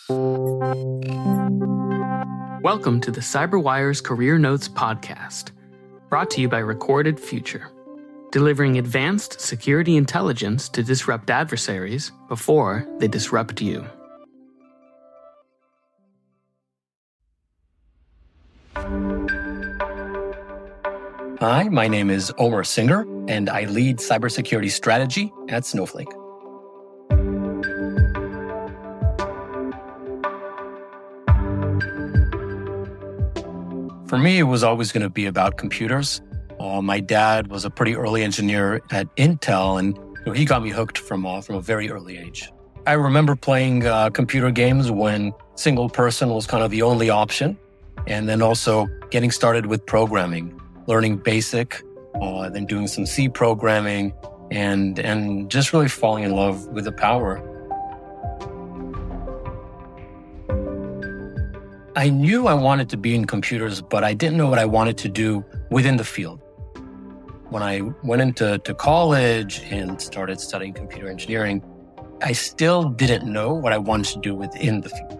Welcome to the CyberWire's Career Notes podcast, brought to you by Recorded Future, delivering advanced security intelligence to disrupt adversaries before they disrupt you. Hi, my name is Omer Singer, and I lead Cybersecurity Strategy at Snowflake. For me, it was always going to be about computers. My dad was a pretty early engineer at Intel, and he got me hooked from a very early age. I remember playing computer games when single person was kind of the only option, and then also getting started with programming, learning BASIC, then doing some C programming, and just really falling in love with the power. I knew I wanted to be in computers, but I didn't know what I wanted to do within the field. When I went into college and started studying computer engineering, I still didn't know what I wanted to do within the field.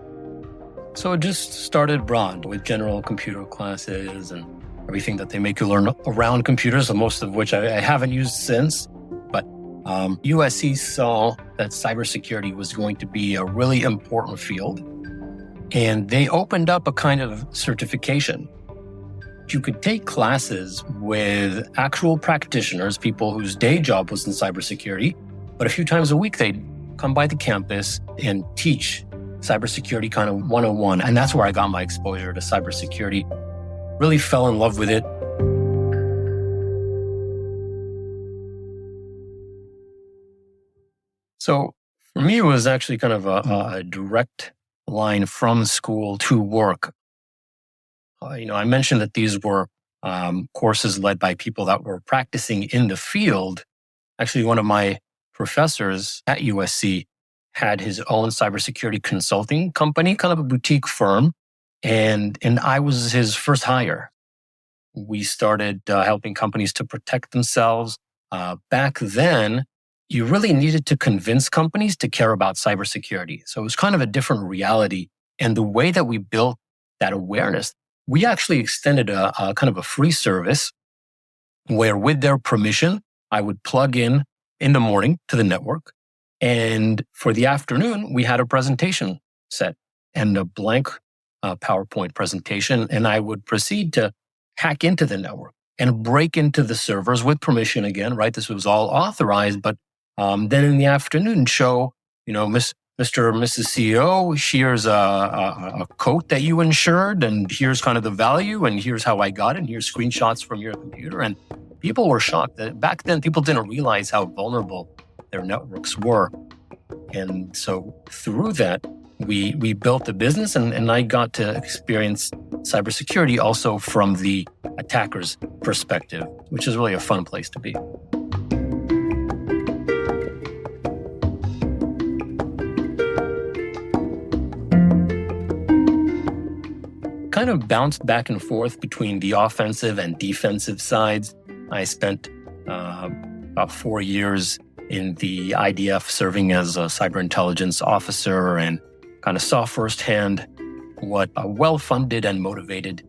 So it just started broad with general computer classes and everything that they make you learn around computers, most of which I haven't used since. But USC saw that cybersecurity was going to be a really important field. And they opened up a kind of certification. You could take classes with actual practitioners, people whose day job was in cybersecurity, but a few times a week they'd come by the campus and teach cybersecurity kind of 101. And that's where I got my exposure to cybersecurity. Really fell in love with it. So for me, it was actually kind of a direct line from school to work. I mentioned that these were courses led by people that were practicing in the field. Actually, one of my professors at USC had his own cybersecurity consulting company, kind of a boutique firm, and I was his first hire. We started helping companies to protect themselves. Back then, you really needed to convince companies to care about cybersecurity. So it was kind of a different reality. And the way that we built that awareness, we actually extended a kind of a free service where with their permission, I would plug in the morning to the network. And for the afternoon, we had a presentation set and a blank PowerPoint presentation. And I would proceed to hack into the network and break into the servers with permission again, right? This was all authorized, but then in the afternoon, show, Mr. or Mrs. CEO, here's a coat that you insured, and here's kind of the value, and here's how I got it, and here's screenshots from your computer. And people were shocked that back then people didn't realize how vulnerable their networks were. And so through that, we built a business, and I got to experience cybersecurity also from the attacker's perspective, which is really a fun place to be. Kind of bounced back and forth between the offensive and defensive sides. I spent about 4 years in the IDF serving as a cyber intelligence officer and kind of saw firsthand what a well-funded and motivated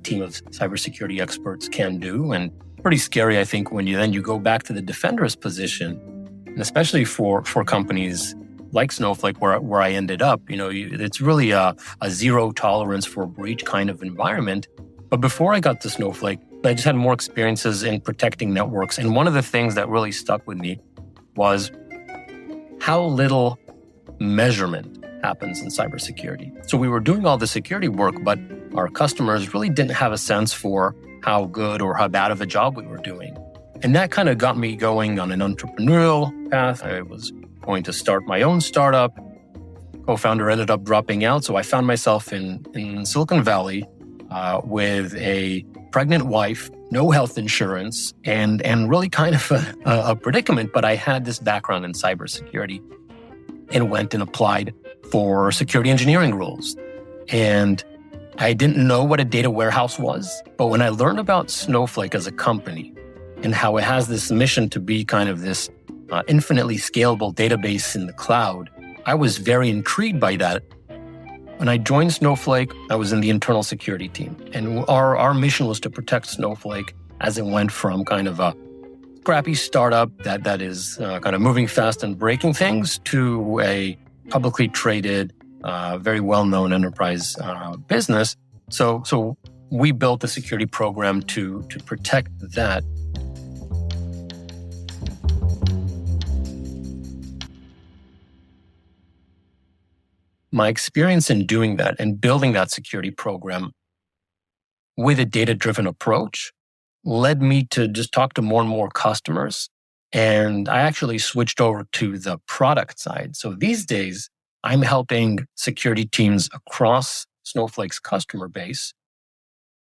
team of cybersecurity experts can do. And pretty scary, I think, when you go back to the defender's position, and especially for companies like Snowflake, where I ended up, it's really a zero tolerance for breach kind of environment. But before I got to Snowflake, I just had more experiences in protecting networks. And one of the things that really stuck with me was how little measurement happens in cybersecurity. So we were doing all the security work, but our customers really didn't have a sense for how good or how bad of a job we were doing. And that kind of got me going on an entrepreneurial path. I was going to start my own startup. Co-founder ended up dropping out. So I found myself in Silicon Valley with a pregnant wife, no health insurance, and really kind of a predicament. But I had this background in cybersecurity and went and applied for security engineering roles. And I didn't know what a data warehouse was. But when I learned about Snowflake as a company and how it has this mission to be kind of this infinitely scalable database in the cloud, I was very intrigued by that. When I joined Snowflake, I was in the internal security team. And our mission was to protect Snowflake as it went from kind of a scrappy startup that is kind of moving fast and breaking things to a publicly traded, very well-known enterprise business. So we built a security program to protect that. My experience in doing that and building that security program with a data-driven approach led me to just talk to more and more customers. And I actually switched over to the product side. So these days, I'm helping security teams across Snowflake's customer base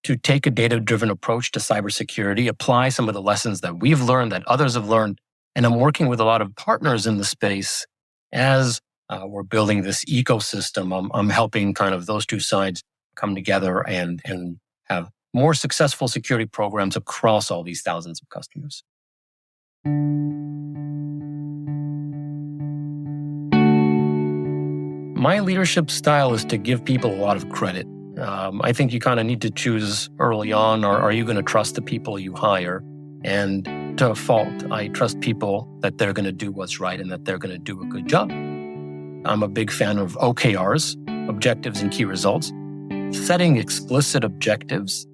to take a data-driven approach to cybersecurity, apply some of the lessons that we've learned, that others have learned. And I'm working with a lot of partners in the space as we're building this ecosystem. I'm helping kind of those two sides come together and have more successful security programs across all these thousands of customers. My leadership style is to give people a lot of credit. I think you kind of need to choose early on, or are you going to trust the people you hire? And to a fault, I trust people that they're going to do what's right and that they're going to do a good job. I'm a big fan of OKRs, objectives and key results. Setting explicit objectives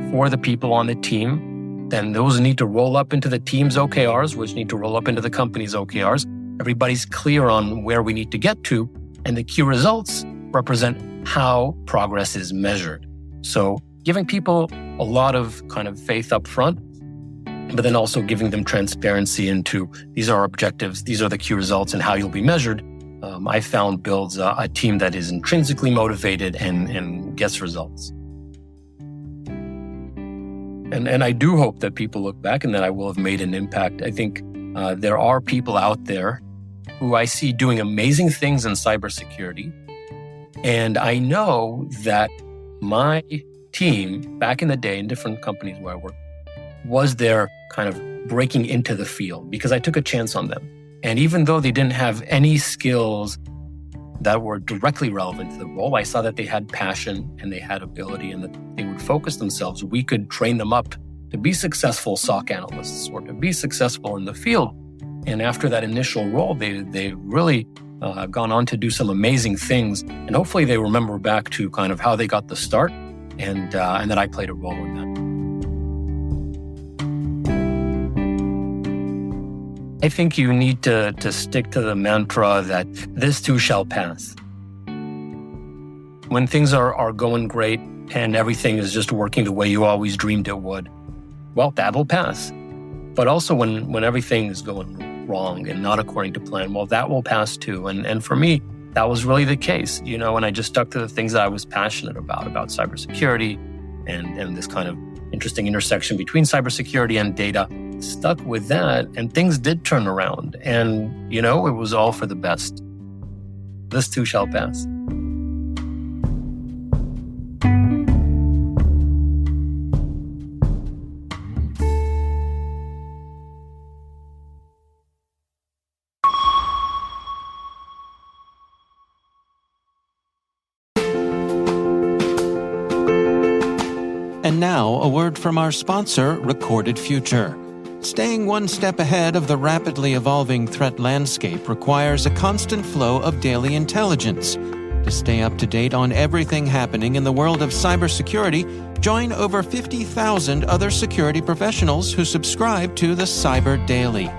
for the people on the team, then those need to roll up into the team's OKRs, which need to roll up into the company's OKRs. Everybody's clear on where we need to get to, and the key results represent how progress is measured. So giving people a lot of kind of faith up front, but then also giving them transparency into these are our objectives, these are the key results, and how you'll be measured, I found builds a team that is intrinsically motivated and gets results. And I do hope that people look back and that I will have made an impact. I think there are people out there who I see doing amazing things in cybersecurity. And I know that my team back in the day in different companies where I worked was there kind of breaking into the field because I took a chance on them. And even though they didn't have any skills that were directly relevant to the role, I saw that they had passion and they had ability and that they would focus themselves. We could train them up to be successful SOC analysts or to be successful in the field. And after that initial role, they really gone on to do some amazing things. And hopefully they remember back to kind of how they got the start and that I played a role in that. I think you need to stick to the mantra that this too shall pass. When things are going great and everything is just working the way you always dreamed it would, well, that'll pass. But also when everything is going wrong and not according to plan, well, that will pass too. And for me, that was really the case, you know, and I just stuck to the things that I was passionate about cybersecurity and this kind of interesting intersection between cybersecurity and data. Stuck with that, and things did turn around. And, you know, it was all for the best. This too shall pass. And now, a word from our sponsor, Recorded Future. Staying one step ahead of the rapidly evolving threat landscape requires a constant flow of daily intelligence. To stay up to date on everything happening in the world of cybersecurity, join over 50,000 other security professionals who subscribe to the Cyber Daily.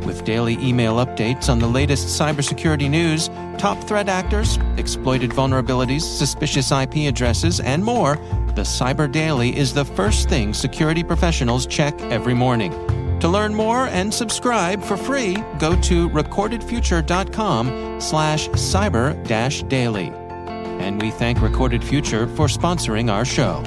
With daily email updates on the latest cybersecurity news, top threat actors, exploited vulnerabilities, suspicious IP addresses, and more, the Cyber Daily is the first thing security professionals check every morning. To learn more and subscribe for free, go to recordedfuture.com/cyber-daily. And we thank Recorded Future for sponsoring our show.